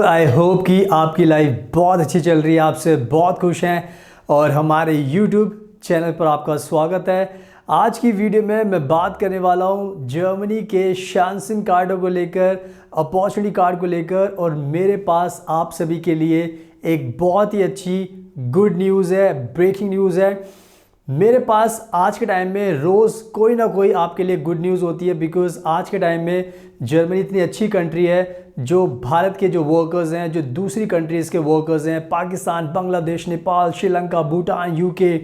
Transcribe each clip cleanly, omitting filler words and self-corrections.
I hope कि आपकी life बहुत अच्छी चल रही है, आपसे बहुत खुश हैं और हमारे यूट्यूब चैनल पर आपका स्वागत है। आज की वीडियो में मैं बात करने वाला हूं जर्मनी के शांसन कार्डों को लेकर, अपॉर्चुनिटी कार्ड को लेकर, और मेरे पास आप सभी के लिए एक बहुत ही अच्छी गुड न्यूज़ है, ब्रेकिंग न्यूज़ है। मेरे पास आज के टाइम में रोज़ कोई ना कोई आपके लिए गुड न्यूज़ होती है, बिकॉज़ आज के टाइम में जर्मनी इतनी अच्छी कंट्री है जो भारत के जो वर्कर्स हैं, जो दूसरी कंट्रीज़ के वर्कर्स हैं, Pakistan, Bangladesh, Nepal, Sri Lanka, Bhutan, UK,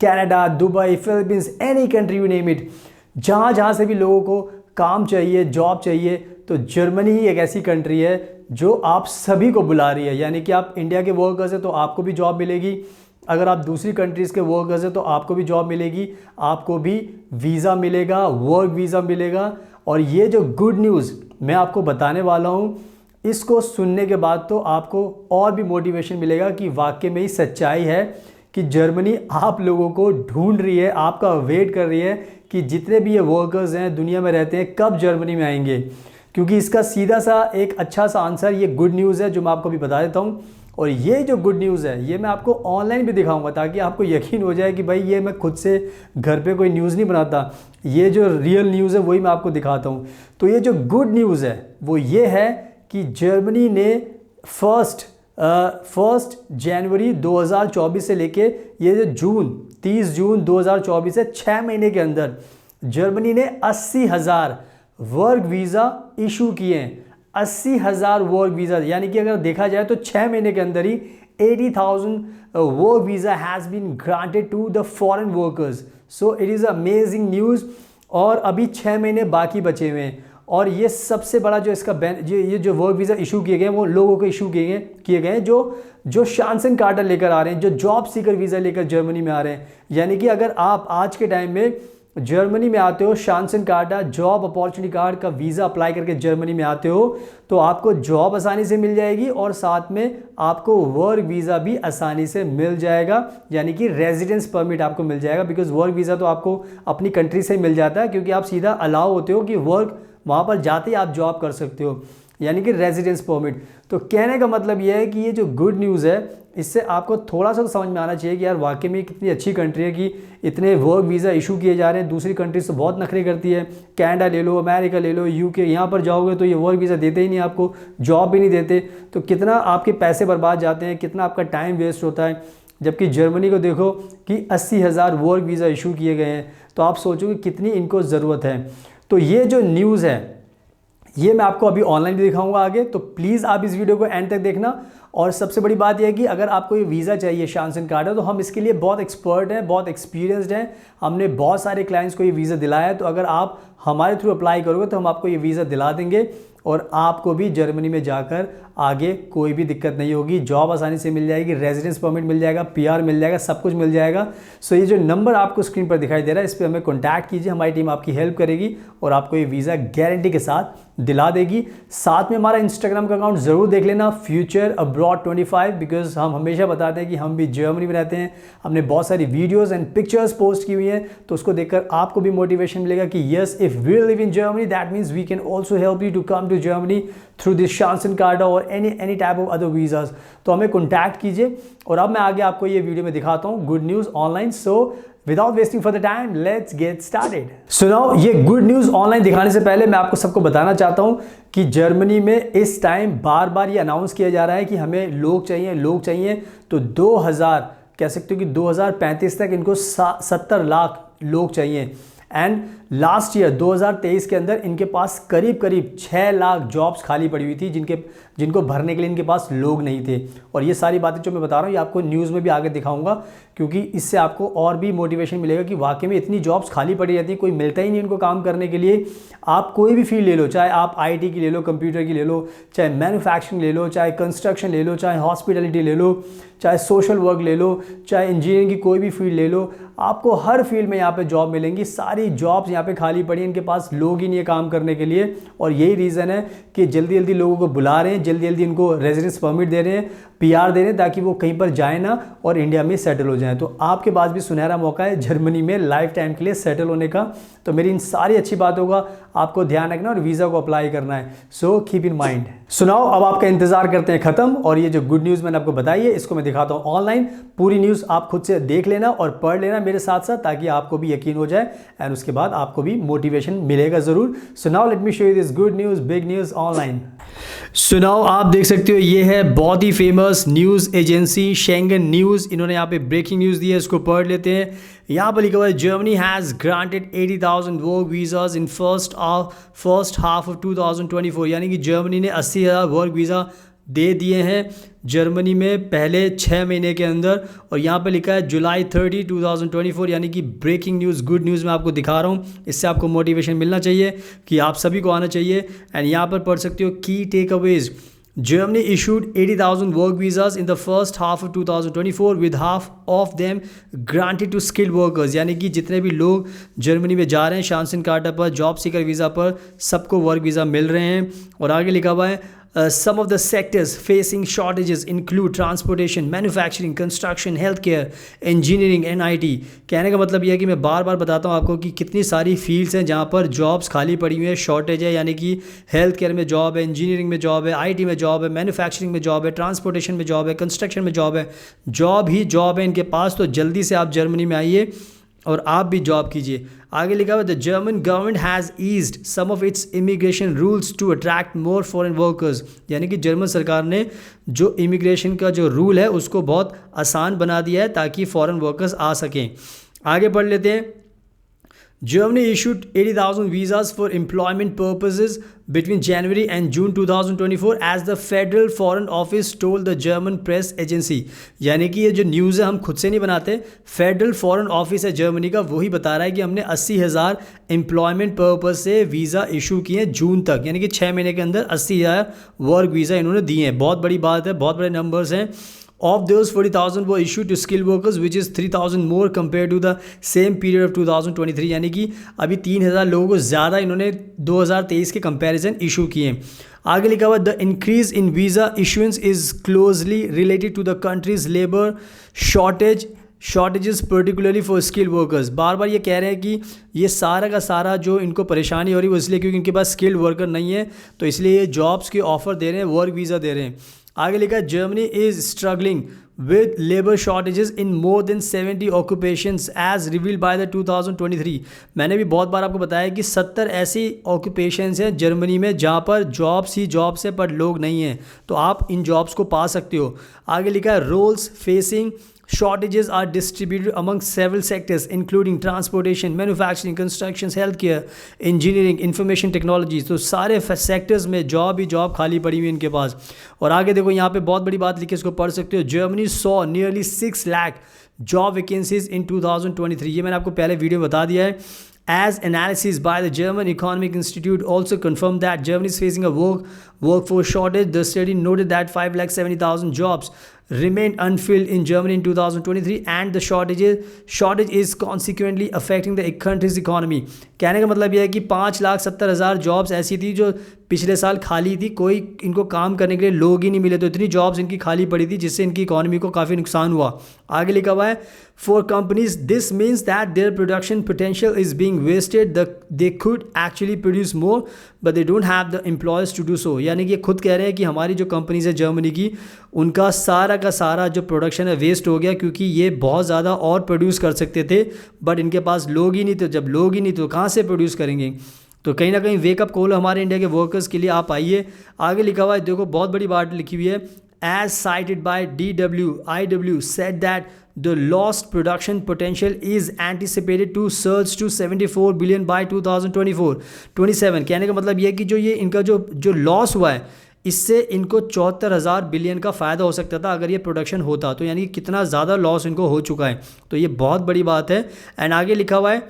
Canada, Dubai, Philippines, any country you name it, जहाँ से भी लोगों को काम चाहिए, जॉब चाहिए, तो जर्मनी ही एक ऐसी कंट्री है जो आप सभी को बुला रही है। यानी कि आप इंडिया के वर्कर्स हैं तो आपको भी जॉब मिलेगी, अगर आप दूसरी कंट्रीज़ के वर्कर्स हैं तो आपको भी जॉब मिलेगी, आपको भी वीज़ा मिलेगा, वर्क वीज़ा मिलेगा। और ये जो गुड न्यूज़ मैं आपको बताने वाला हूँ, इसको सुनने के बाद तो आपको और भी मोटिवेशन मिलेगा कि वाकई में ही सच्चाई है कि जर्मनी आप लोगों को ढूंढ रही है, आपका वेट कर रही है कि जितने भी ये वर्कर्स हैं दुनिया में रहते हैं कब जर्मनी में आएंगे। क्योंकि इसका सीधा सा एक अच्छा सा आंसर ये गुड न्यूज़ है जो मैं आपको अभी बता देता हूँ। और ये जो गुड न्यूज़ है ये मैं आपको ऑनलाइन भी दिखाऊंगा ताकि आपको यकीन हो जाए कि भाई ये मैं खुद से घर पे कोई न्यूज़ नहीं बनाता, ये जो रियल न्यूज़ है वही मैं आपको दिखाता हूँ। तो ये जो गुड न्यूज़ है वो ये है कि जर्मनी ने फर्स्ट जनवरी 2024 से लेके ये जो 30 जून 2024 से 6 महीने के अंदर जर्मनी ने 80,000 वर्क वीज़ा इशू किए हैं। 80,000 वर्क वीज़ा, यानी कि अगर देखा जाए तो 6 महीने के अंदर ही 80,000 work visa has been granted to the foreign workers. So it is amazing news. और अभी 6 महीने बाकी बचे हुए हैं। और ये सबसे बड़ा जो इसका ये जो वर्क वीज़ा इशू किए गए वो लोगों को इशू किए गए जो शांसन कार्ड लेकर आ रहे हैं, जो जॉब सीकर वीज़ा लेकर जर्मनी में आ रहे हैं। यानी कि अगर आप आज के टाइम में जर्मनी में आते हो, शांसन कार्ड जॉब अपॉर्चुनिटी कार्ड का वीज़ा अप्लाई करके जर्मनी में आते हो तो आपको जॉब आसानी से मिल जाएगी और साथ में आपको वर्क वीज़ा भी आसानी से मिल जाएगा, यानी कि रेजिडेंस परमिट आपको मिल जाएगा। बिकॉज वर्क वीज़ा तो आपको अपनी कंट्री से मिल जाता है क्योंकि आप सीधा अलाउ होते हो कि वर्क वहाँ पर जाते ही आप जॉब कर सकते हो, यानी कि रेजिडेंस परमिट। तो कहने का मतलब ये है कि ये जो गुड न्यूज़ है इससे आपको थोड़ा सा तो समझ में आना चाहिए कि यार वाकई में कितनी अच्छी कंट्री है कि इतने वर्क वीज़ा इशू किए जा रहे हैं। दूसरी कंट्रीज तो बहुत नखरे करती है, कनाडा ले लो, अमेरिका ले लो, यूके, यहाँ पर जाओगे तो ये वर्क वीज़ा देते ही नहीं, आपको जॉब भी नहीं देते। तो कितना आपके पैसे बर्बाद जाते हैं, कितना आपका टाइम वेस्ट होता है। जबकि जर्मनी को देखो कि 80,000 वर्क वीज़ा इशू किए गए हैं, तो आप सोचो कि कितनी इनको ज़रूरत है। तो ये जो न्यूज़ है ये मैं आपको अभी ऑनलाइन भी दिखाऊंगा आगे, तो प्लीज़ आप इस वीडियो को एंड तक देखना। और सबसे बड़ी बात यह है कि अगर आपको ये वीज़ा चाहिए, शांसन कार्ड है, तो हम इसके लिए बहुत एक्सपर्ट हैं, बहुत एक्सपीरियंस्ड हैं, हमने बहुत सारे क्लाइंट्स को ये वीज़ा दिलाया है। तो अगर आप हमारे थ्रू अप्लाई करोगे तो हम आपको ये वीज़ा दिला देंगे और आपको भी जर्मनी में जाकर आगे कोई भी दिक्कत नहीं होगी, जॉब आसानी से मिल जाएगी, रेजिडेंस परमिट मिल जाएगा, पीआर मिल जाएगा, सब कुछ मिल जाएगा। सो ये जो नंबर आपको स्क्रीन पर दिखाई दे रहा है इस पर हमें कॉन्टैक्ट कीजिए, हमारी टीम आपकी हेल्प करेगी और आपको ये वीज़ा गारंटी के साथ दिला देगी। साथ में हमारा इंस्टाग्राम का अकाउंट ज़रूर देख लेना, फ्यूचर अब्रॉड 25, बिकॉज हम हमेशा बताते हैं कि हम भी जर्मनी में रहते हैं। हमने बहुत सारी वीडियोज़ एंड पिक्चर्स पोस्ट की हुई हैं, तो उसको देखकर आपको भी मोटिवेशन मिलेगा कि yes, if we live in Germany that means we can also help you to come to Germany through this Chancen card और any type of other visas. तो हमें कॉन्टैक्ट कीजिए। और अब मैं आगे आपको ये वीडियो में दिखाता हूँ good news online. So without wasting for the time let's get started. So now ये गुड न्यूज़ ऑनलाइन दिखाने से पहले मैं आपको सबको बताना चाहता हूँ कि जर्मनी में इस टाइम बार बार ये अनाउंस किया जा रहा है कि हमें लोग चाहिए। तो 2000 कह सकते हो कि 2035 तक इनको 70 लाख लोग चाहिए। एंड लास्ट ईयर 2023 के अंदर इनके पास करीब 6 लाख जॉब्स खाली पड़ी हुई थी जिनको भरने के लिए इनके पास लोग नहीं थे। और ये सारी बातें जो मैं बता रहा हूँ ये आपको न्यूज़ में भी आगे दिखाऊंगा, क्योंकि इससे आपको और भी मोटिवेशन मिलेगा कि वाकई में इतनी जॉब्स खाली पड़ी रहती हैं, कोई मिलता ही नहीं इनको काम करने के लिए। आप कोई भी फील्ड ले लो, चाहे आप IT की ले लो, कंप्यूटर की ले लो, चाहे मैन्युफैक्चरिंग ले लो, चाहे कंस्ट्रक्शन ले लो, चाहे हॉस्पिटलिटी ले लो, चाहे सोशल वर्क ले लो, चाहे इंजीनियरिंग की कोई भी फील्ड ले लो, आपको हर फील्ड में यहाँ पे जॉब मिलेंगी। सारी जॉब्स यहाँ पे खाली पड़ी हैं, इनके पास लोग ही नहीं है काम करने के लिए। और यही रीज़न है कि जल्दी लोगों को बुला रहे हैं, जल्दी जल्दी उनको रेजिडेंस परमिट दे रहे हैं, PR दे रहे हैं, ताकि वो कहीं पर जाए ना और इंडिया में सेटल हो जाए। तो आपके पास भी सुनहरा मौका है जर्मनी में लाइफ टाइम के लिए सेटल होने का। तो मेरी इन सारी अच्छी बातों का आपको ध्यान रखना और वीज़ा को अप्लाई करना है। So keep in mind. सुनाओ, अब आपका इंतजार करते हैं खत्म, और ये जो गुड न्यूज़ मैंने आपको बताई है इसको मैं दिखाता हूँ ऑनलाइन। पूरी न्यूज़ आप खुद से देख लेना और पढ़ लेना मेरे साथ साथ, ताकि आपको भी यकीन हो जाए एंड उसके बाद आपको भी मोटिवेशन मिलेगा ज़रूर। So now let me show you this good news, big news online. सुनाओ, आप देख सकते हो ये है बहुत ही famous news agency Schengen news. इन्होंने यहाँ पे ब्रेकिंग न्यूज़ दी है, इसको पढ़ लेते हैं। यहाँ पर लिखा हुआ है Germany has granted 80,000 work visas in first half of 2024। यानी कि जर्मनी ने 80,000 वर्क वीज़ा दे दिए हैं जर्मनी में पहले 6 महीने के अंदर। और यहाँ पे लिखा है जुलाई 30, 2024, यानी कि ब्रेकिंग न्यूज़, गुड न्यूज़ मैं आपको दिखा रहा हूँ। इससे आपको मोटिवेशन मिलना चाहिए कि आप सभी को आना चाहिए। एंड यहाँ पर पढ़ सकते हो की take Awez. Germany issued 80,000 work visas in the first half of 2024 with half of them granted to skilled workers। यानी कि जितने भी लोग जर्मनी में जा रहे हैं शांसन कार्टा पर, जॉब सीकर वीज़ा पर, सबको वर्क वीज़ा मिल रहे हैं। और आगे लिखा हुआ है some of the sectors facing shortages include transportation, manufacturing, construction, healthcare, engineering and IT। कहने का मतलब यह है कि मैं बार बार बताता हूँ आपको कि कितनी सारी फील्ड्स हैं जहाँ पर जॉब्स खाली पड़ी हुई हैं, शॉर्टेज है। यानी कि हेल्थ केयर में जॉब है, इंजीनियरिंग में जॉब है, IT में जॉब है, मैन्युफैक्चरिंग में जॉब है, ट्रांसपोर्टेशन में जॉब है, कंस्ट्रक्शन में जॉब है। जॉब ही जॉब है इनके पास। तो जल्दी से आप जर्मनी में आइए और आप भी जॉब कीजिए। आगे लिखा हुआ the German government has eased some of its immigration rules to attract more foreign workers. यानी कि जर्मन सरकार ने जो इमिग्रेशन का जो रूल है उसको बहुत आसान बना दिया है ताकि फॉरेन वर्कर्स आ सकें। आगे पढ़ लेते हैं। Germany issued 80,000 visas for employment purposes between January and June 2024 as the Federal Foreign Office told the German press agency। यानी कि ये जो न्यूज़ है हम खुद से नहीं बनाते, फेडरल फॉरेन ऑफिस है जर्मनी का, वही बता रहा है कि हमने 80,000 एम्प्लॉयमेंट पर्पज से वीज़ा इशू किए हैं जून तक। यानी कि 6 महीने के अंदर 80,000 वर्क वीज़ा इन्होंने दिए हैं। बहुत बड़ी बात है, बहुत बड़े नंबर्स हैं। Of those 40,000 were issued to skilled workers, which is 3,000 more compared to the same period of 2023। यानी कि अभी 3,000 लोगों को ज़्यादा इन्होंने 2023 के कंपैरिजन इशू किए। आगे लिखा हुआ the increase in visa issuance is closely related to the country's labour shortages particularly for skilled workers. बार बार ये कह रहे हैं कि ये सारा का सारा जो इनको परेशानी हो रही है वो इसलिए क्योंकि इनके पास स्किल्ड वर्कर नहीं है, तो इसलिए ये जॉब्स के ऑफर दे रहे हैं, वर्क वीज़ा दे रहे हैं। आगे लिखा Germany is struggling with labour shortages in more than 70 occupations as revealed by the 2023। मैंने भी बहुत बार आपको बताया कि 70 ऐसी ऑक्यूपेशंस हैं जर्मनी में जहाँ पर जॉब्स ही जॉब्स है पर लोग नहीं हैं, तो आप इन जॉब्स को पा सकते हो। आगे लिखा है roles facing shortages are distributed among several sectors including transportation, manufacturing, construction, healthcare, engineering, information technology। तो सारे सेक्टर्स में जॉब ही जॉब खाली पड़ी हुई इनके पास। और आगे देखो यहाँ पे बहुत बड़ी बात लिखी है, इसको पढ़ सकते हो। Germany saw nearly 6 lakh job vacancies in 2023। ये मैंने आपको पहले वीडियो में बता दिया है। As analysis by the German Economic Institute also confirmed that Germany is facing a workforce shortage, the study noted that 570,000 jobs remained unfilled in Germany in 2023 and the shortage is consequently affecting the country's economy। कहने का मतलब यह है कि 5,70,000 jobs ऐसी थी जो पिछले साल खाली थी, कोई इनको काम करने के लिए लोग ही नहीं मिले, तो इतनी जॉब्स इनकी खाली पड़ी थी जिससे इनकी इकोनॉमी को काफ़ी नुकसान हुआ। आगे लिखा हुआ है for companies this means that their production potential is being wasted, they could actually produce more but they don't have the employees to do so. यानी कि खुद कह रहे हैं कि हमारी जो कंपनीज है जर्मनी की, उनका सारा का सारा जो प्रोडक्शन है वेस्ट हो गया क्योंकि ये बहुत ज़्यादा और प्रोड्यूस कर सकते थे बट इनके पास लोग ही नहीं, तो जब लोग ही नहीं तो कहाँ से प्रोड्यूस करेंगे। तो कहीं ना कहीं वेकअप कॉल हमारे इंडिया के वर्कर्स के लिए, आप आइए। आगे लिखा हुआ है, देखो बहुत बड़ी बात लिखी हुई है। As cited by DWIW said that the lost production potential is anticipated to surge to 74 billion by 2024-27। कहने का मतलब ये है कि जो ये इनका जो लॉस हुआ है इससे इनको 74,000 बिलियन का फ़ायदा हो सकता था अगर ये प्रोडक्शन होता, तो यानी कितना ज़्यादा लॉस इनको हो चुका है, तो ये बहुत बड़ी बात है। एंड आगे लिखा हुआ है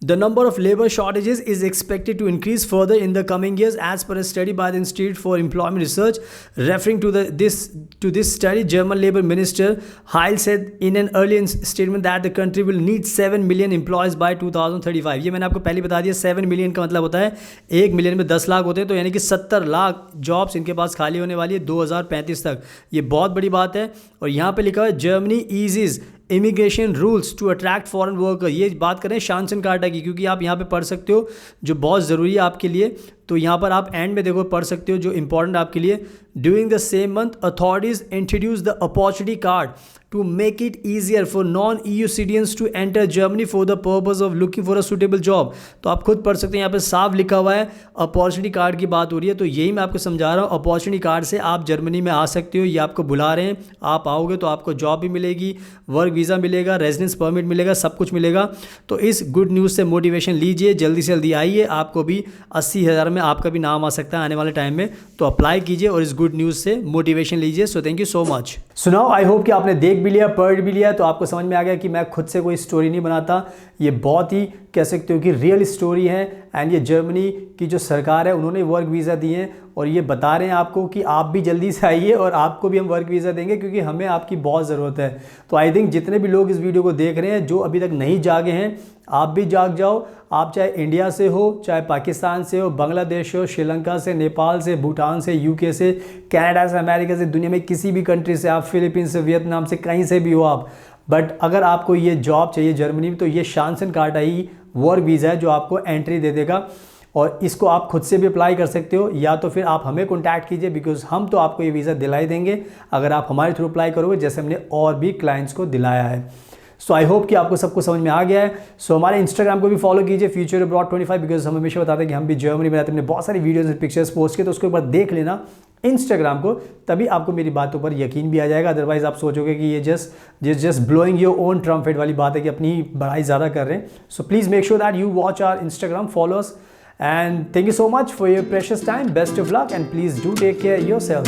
The number of labor shortages is expected to increase further in the coming years, as per a study by the Institute for Employment Research. Referring to this study, German Labor Minister Heil said in an earlier statement that the country will need 7 million employees by 2035. ये मैंने आपको पहले बता दिया, 7 million का मतलब होता है 1 मिलियन में 10 लाख होते हैं, तो यानी कि 70 लाख जॉब्स इनके पास खाली होने वाली है 2035 तक। ये बहुत बड़ी बात है। और यहाँ पे लिखा है Germany eases immigration rules to attract foreign worker. ये बात करें शांसन कार्टा की, क्योंकि आप यहाँ पे पढ़ सकते हो जो बहुत ज़रूरी है आपके लिए। तो यहाँ पर आप एंड में देखो पढ़ सकते हो जो इंपॉर्टेंट आपके लिए। During the same month authorities introduce the opportunity card to make it easier for non-EU citizens to enter Germany for the purpose of looking for a suitable job। तो आप खुद पढ़ सकते हैं, यहाँ पे साफ लिखा हुआ है अपॉर्चुनिटी कार्ड की बात हो रही है। तो यही मैं आपको समझा रहा हूँ, अपॉर्चुनिटी कार्ड से आप जर्मनी में आ सकते हो। ये आपको बुला रहे हैं, आप आओगे तो आपको जॉब भी मिलेगी, वर्क वीज़ा मिलेगा, रेजिडेंस परमिट मिलेगा, सब कुछ मिलेगा। तो इस गुड न्यूज़ से मोटिवेशन लीजिए, जल्दी से जल्दी आइए, आपको भी 80,000 में आपका भी नाम आ सकता है आने वाले टाइम में। तो अप्लाई कीजिए और इस गुड न्यूज़ से मोटिवेशन लीजिए। So thank you so much. So now I hope कि आपने देख भी लिया, पढ़ भी लिया, तो आपको समझ में आ गया कि मैं खुद से कोई स्टोरी नहीं बनाता। ये बहुत ही कह सकते हो कि रियल स्टोरी है। एंड ये जर्मनी की जो सरकार है उन्होंने वर्क वीज़ा दिए हैं और ये बता रहे हैं आपको कि आप भी जल्दी से आइए और आपको भी हम वर्क वीज़ा देंगे, क्योंकि हमें आपकी बहुत ज़रूरत है। तो आई थिंक जितने भी लोग इस वीडियो को देख रहे हैं जो अभी तक नहीं जागे हैं, आप भी जाग जाओ। आप चाहे इंडिया से हो, चाहे पाकिस्तान से हो, बांग्लादेश हो, श्रीलंका से, नेपाल से, भूटान से, यूके से, कनाडा से, अमेरिका से, दुनिया में किसी भी कंट्री से, आप फिलीपींस से, वियतनाम से, कहीं से भी हो आप, बट अगर आपको ये जॉब चाहिए जर्मनी में तो ये शांसन कार्टा ही वर्क वीज़ा है जो आपको एंट्री दे देगा। और इसको आप खुद से भी अप्लाई कर सकते हो, या तो फिर आप हमें कॉन्टैक्ट कीजिए, बिकॉज हम तो आपको ये वीज़ा दिला ही देंगे अगर आप हमारे थ्रू अप्लाई करोगे, जैसे हमने और भी क्लाइंट्स को दिलाया है। सो आई होप कि आपको सब कुछ समझ में आ गया है। सो हमारे इंस्टाग्राम को भी फॉलो कीजिए, फ्यूचर अब्रॉड 25, बिकॉज हम हमेशा बताते हैं कि हम भी जर्मनी में रहते हैं। हमने बहुत सारी वीडियोज़ और पिक्चर्स पोस्ट किए, तो उसके ऊपर देख लेना इंस्टाग्राम को, तभी आपको मेरी बातों पर यकीन भी आ जाएगा। अदरवाइज आप सोचोगे कि ये just blowing your own trumpet वाली बात है कि अपनी बड़ाई ज़्यादा कर रहे हैं। So please make sure that you watch our Instagram, follow us, and thank you so much for your precious time. Best of luck and please do take care of yourself.